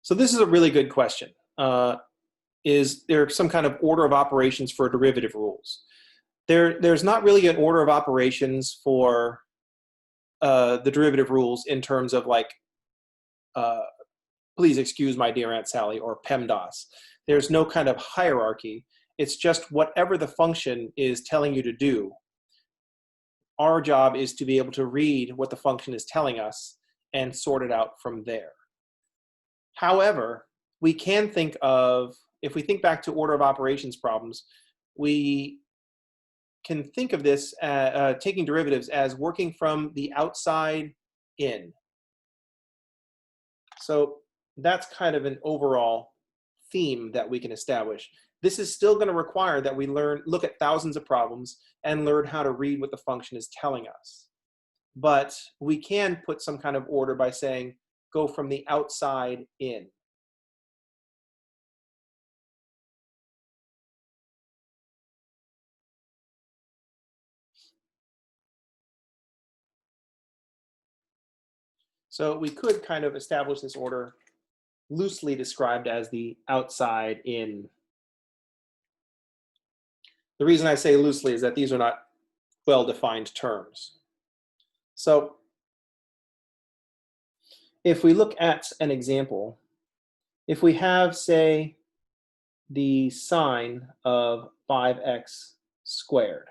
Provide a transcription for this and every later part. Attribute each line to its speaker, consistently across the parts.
Speaker 1: So this is a really good question. Is there some kind of order of operations for derivative rules? There's not really an order of operations for the derivative rules in terms of like, please excuse my dear Aunt Sally, or PEMDAS. There's no kind of hierarchy. It's just whatever the function is telling you to do. Our job is to be able to read what the function is telling us and sort it out from there. However, we can think of, if we think back to order of operations problems, we can think of this, taking derivatives as working from the outside in. So that's kind of an overall theme that we can establish. This is still going to require that we look at thousands of problems and learn how to read what the function is telling us. But we can put some kind of order by saying, go from the outside in. So we could kind of establish this order loosely described as the outside in. The reason I say loosely is that these are not well-defined terms. So if we look at an example, if we have, say, the sine of 5x squared.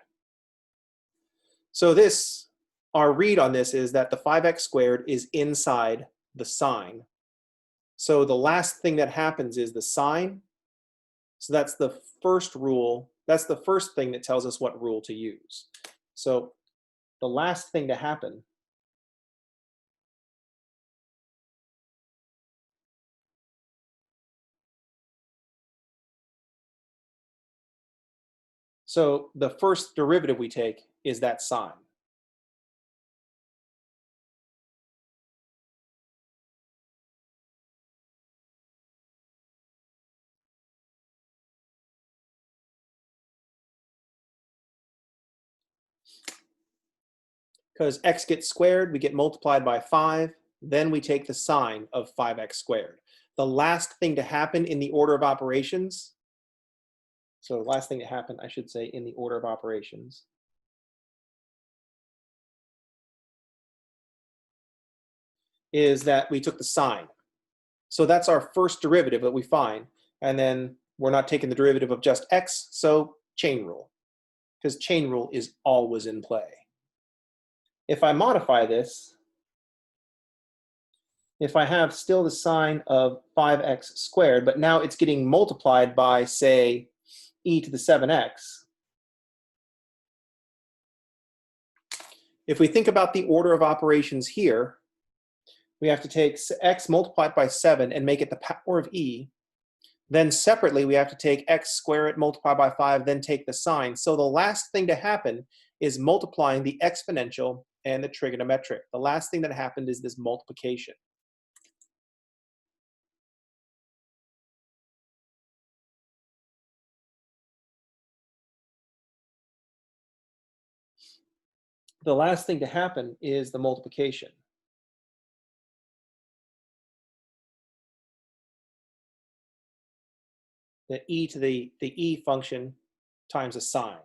Speaker 1: So this, our read on this is that the 5x squared is inside the sine. So the last thing that happens is the sine. So that's the first rule. That's the first thing that tells us what rule to use. So the last thing to happen so the first derivative we take is that sine. Because x gets squared, we get multiplied by 5, then we take the sine of 5x squared. The last thing to happen in the order of operations, so the last thing to happen, I should say, in the order of operations, is that we took the sine. So that's our first derivative that we find, and then we're not taking the derivative of just x, so chain rule, because chain rule is always in play. If I modify this, if I have still the sine of 5x squared, but now it's getting multiplied by, say, e to the 7x, if we think about the order of operations here, we have to take x multiplied by 7 and make it the power of e. Then separately, we have to take x, square it, multiply by 5, then take the sine. So the last thing to happen is multiplying the exponential and the trigonometric. The last thing that happened is this multiplication. The last thing to happen is the multiplication. The e to the e function times a sine.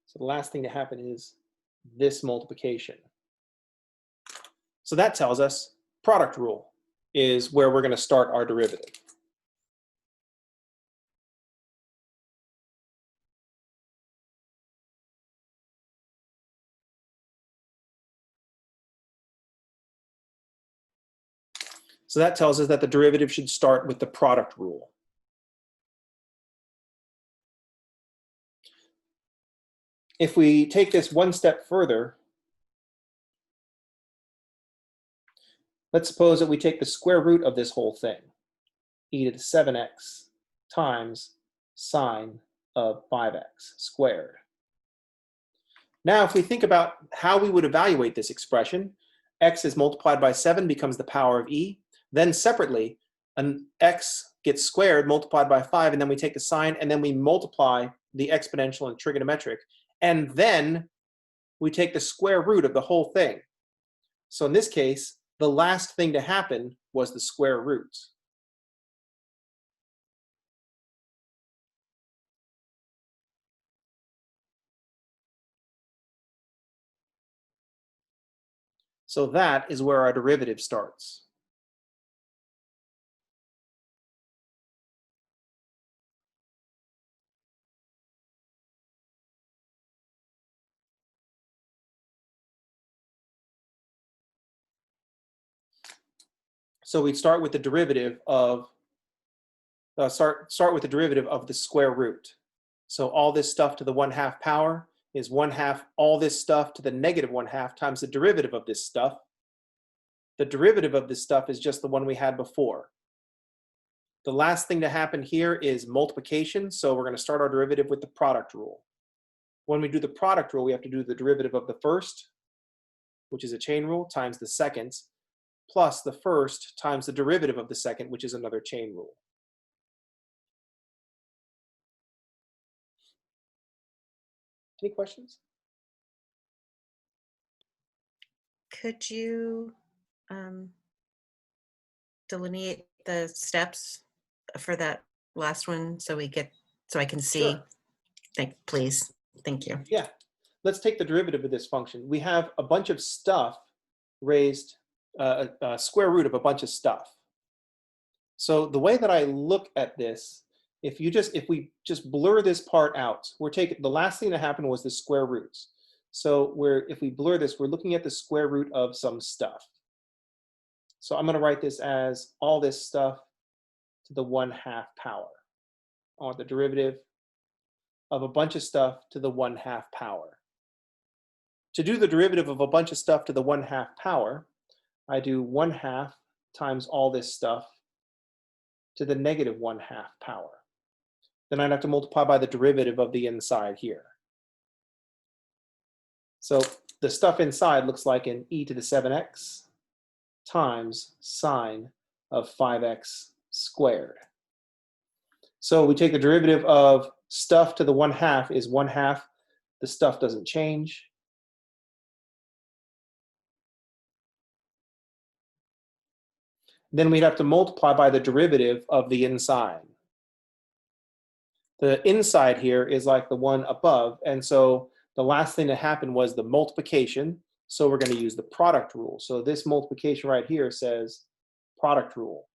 Speaker 1: So the last thing to happen is this multiplication. So that tells us product rule is where we're going to start our derivative. So that tells us that the derivative should start with the product rule. If we take this one step further, let's suppose that we take the square root of this whole thing, e to the 7x times sine of 5x squared. Now, if we think about how we would evaluate this expression, x is multiplied by 7 becomes the power of e. Then separately, an x gets squared multiplied by 5, and then we take the sine, and then we multiply the exponential and trigonometric. And then we take the square root of the whole thing. So in this case, the last thing to happen was the square root. So that is where our derivative starts. So we'd start with the derivative of start with the derivative of the square root. So all this stuff to the 1/2 power is 1/2 all this stuff to the negative 1/2 times the derivative of this stuff. The derivative of this stuff is just the one we had before. The last thing to happen here is multiplication, so we're going to start our derivative with the product rule. When we do the product rule, we have to do the derivative of the first, which is a chain rule, times the second, plus the first times the derivative of the second, which is another chain rule. Any questions?
Speaker 2: Could you delineate the steps for that last one so I can see?
Speaker 1: Sure.
Speaker 2: Please. Thank you.
Speaker 1: Yeah. Let's take the derivative of this function. We have a bunch of stuff raised, a square root of a bunch of stuff. So the way that I look at this, if we just blur this part out, the last thing that happened was the square roots. So if we blur this, we're looking at the square root of some stuff. So I'm going to write this as all this stuff to the 1/2 power. I want the derivative of a bunch of stuff to the 1/2 power. To do the derivative of a bunch of stuff to the 1/2 power, I do 1/2 times all this stuff to the negative 1/2 power. Then I'd have to multiply by the derivative of the inside here. So the stuff inside looks like an e to the 7x times sine of 5x squared. So we take the derivative of stuff to the 1/2 is 1/2. The stuff doesn't change. Then we'd have to multiply by the derivative of the inside. The inside here is like the one above, and so the last thing that happened was the multiplication, so we're going to use the product rule. So this multiplication right here says product rule.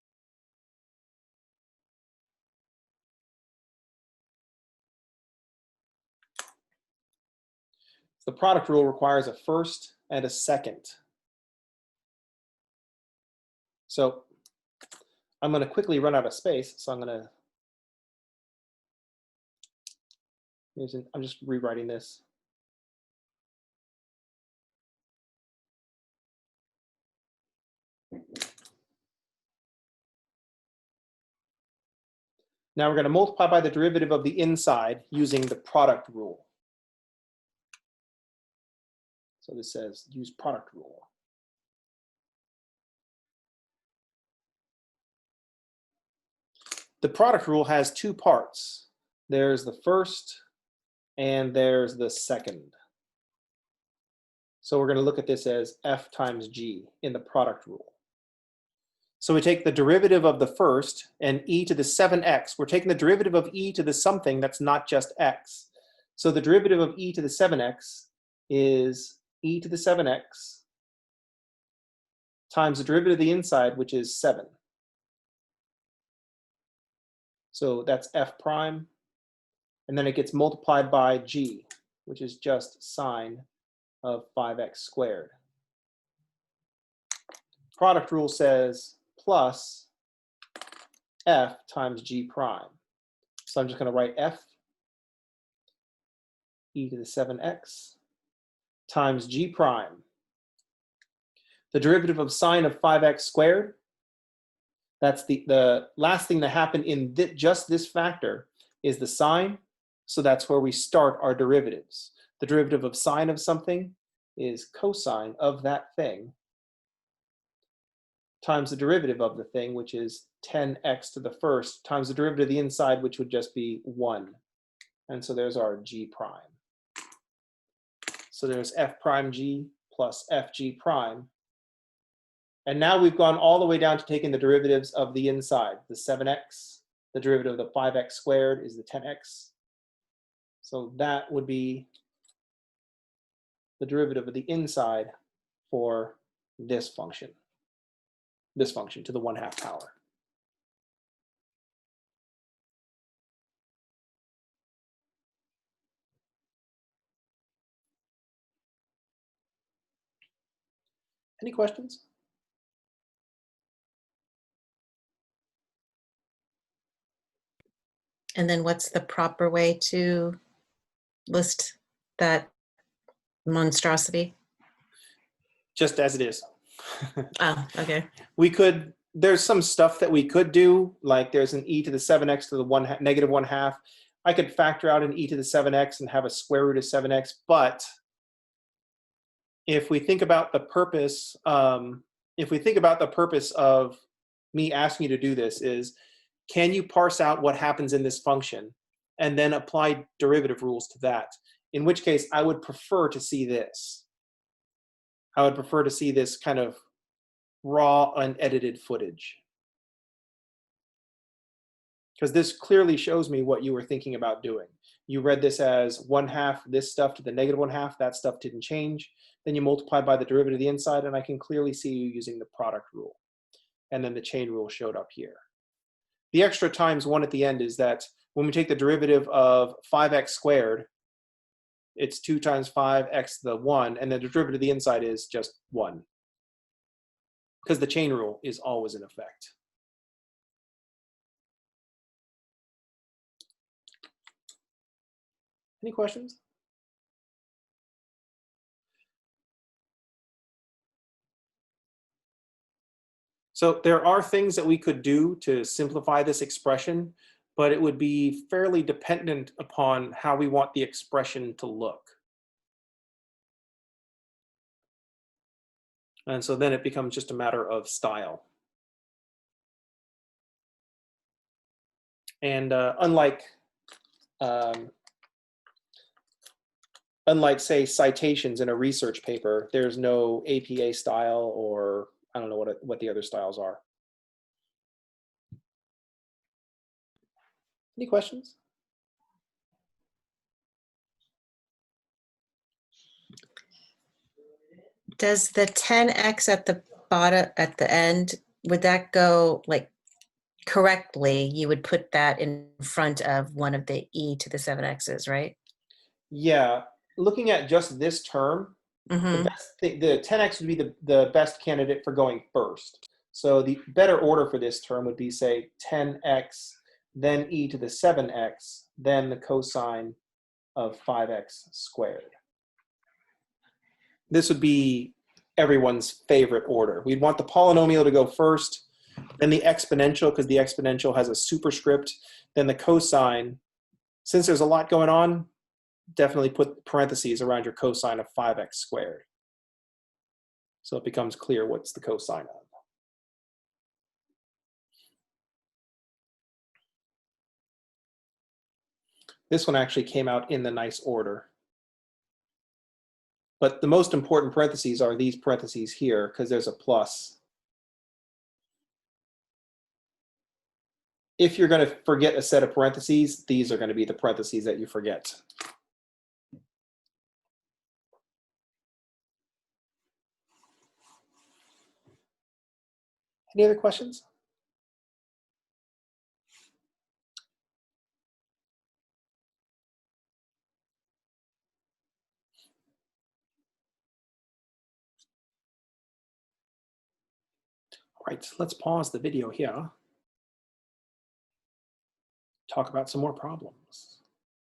Speaker 1: The product rule requires a first and a second. So I'm going to quickly run out of space, so I'm just rewriting this. Now we're going to multiply by the derivative of the inside using the product rule. So this says use product rule. The product rule has two parts. There's the first and there's the second. So we're going to look at this as f times g in the product rule. So we take the derivative of the first and e to the 7x. We're taking the derivative of e to the something that's not just x. So the derivative of e to the 7x is e to the 7x times the derivative of the inside, which is 7. So that's f prime. And then it gets multiplied by g, which is just sine of 5x squared. Product rule says plus f times g prime. So I'm just going to write f e to the 7x times g prime. The derivative of sine of 5x squared, that's the last thing that happened in just this factor is the sine. So that's where we start our derivatives. The derivative of sine of something is cosine of that thing times the derivative of the thing, which is 10x to the first, times the derivative of the inside, which would just be 1. And so there's our g prime. So there's f prime g plus fg prime. And now we've gone all the way down to taking the derivatives of the inside, the 7x, the derivative of the 5x squared is the 10x. So that would be the derivative of the inside for this function to the 1/2 power. Any questions?
Speaker 2: And then what's the proper way to list that monstrosity?
Speaker 1: Just as it is.
Speaker 2: Oh, okay.
Speaker 1: There's some stuff that we could do, like there's an e to the 7x to the negative 1/2. I could factor out an e to the 7x and have a square root of 7x, but if we think about the purpose, of me asking you to do this is, can you parse out what happens in this function and then apply derivative rules to that? In which case, I would prefer to see this. I would prefer to see this kind of raw, unedited footage. Because this clearly shows me what you were thinking about doing. You read this as 1/2 this stuff to the negative 1/2, that stuff didn't change. Then you multiply by the derivative of the inside, and I can clearly see you using the product rule. And then the chain rule showed up here. The extra times 1 at the end is that when we take the derivative of 5x squared, it's 2 times 5x to the 1, and then the derivative of the inside is just 1. Because the chain rule is always in effect. Any questions? So there are things that we could do to simplify this expression, but it would be fairly dependent upon how we want the expression to look. And so then it becomes just a matter of style. And unlike, say, citations in a research paper, there's no APA style, or I don't know what the other styles are. Any questions?
Speaker 2: Does the 10x at the bottom, at the end, would that go like correctly? You would put that in front of one of the e to the 7x's, right?
Speaker 1: Yeah, looking at just this term,
Speaker 2: Mm-hmm.
Speaker 1: the 10x would be the best candidate for going first. So the better order for this term would be, say, 10x, then e to the 7x, then the cosine of 5x squared. This would be everyone's favorite order. We'd want the polynomial to go first, then the exponential, because the exponential has a superscript, then the cosine. Since there's a lot going on, definitely put parentheses around your cosine of 5x squared. So it becomes clear what's the cosine of. This one actually came out in the nice order. But the most important parentheses are these parentheses here, because there's a plus. If you're going to forget a set of parentheses, these are going to be the parentheses that you forget. Any other questions? All right, let's pause the video here. Talk about some more problems.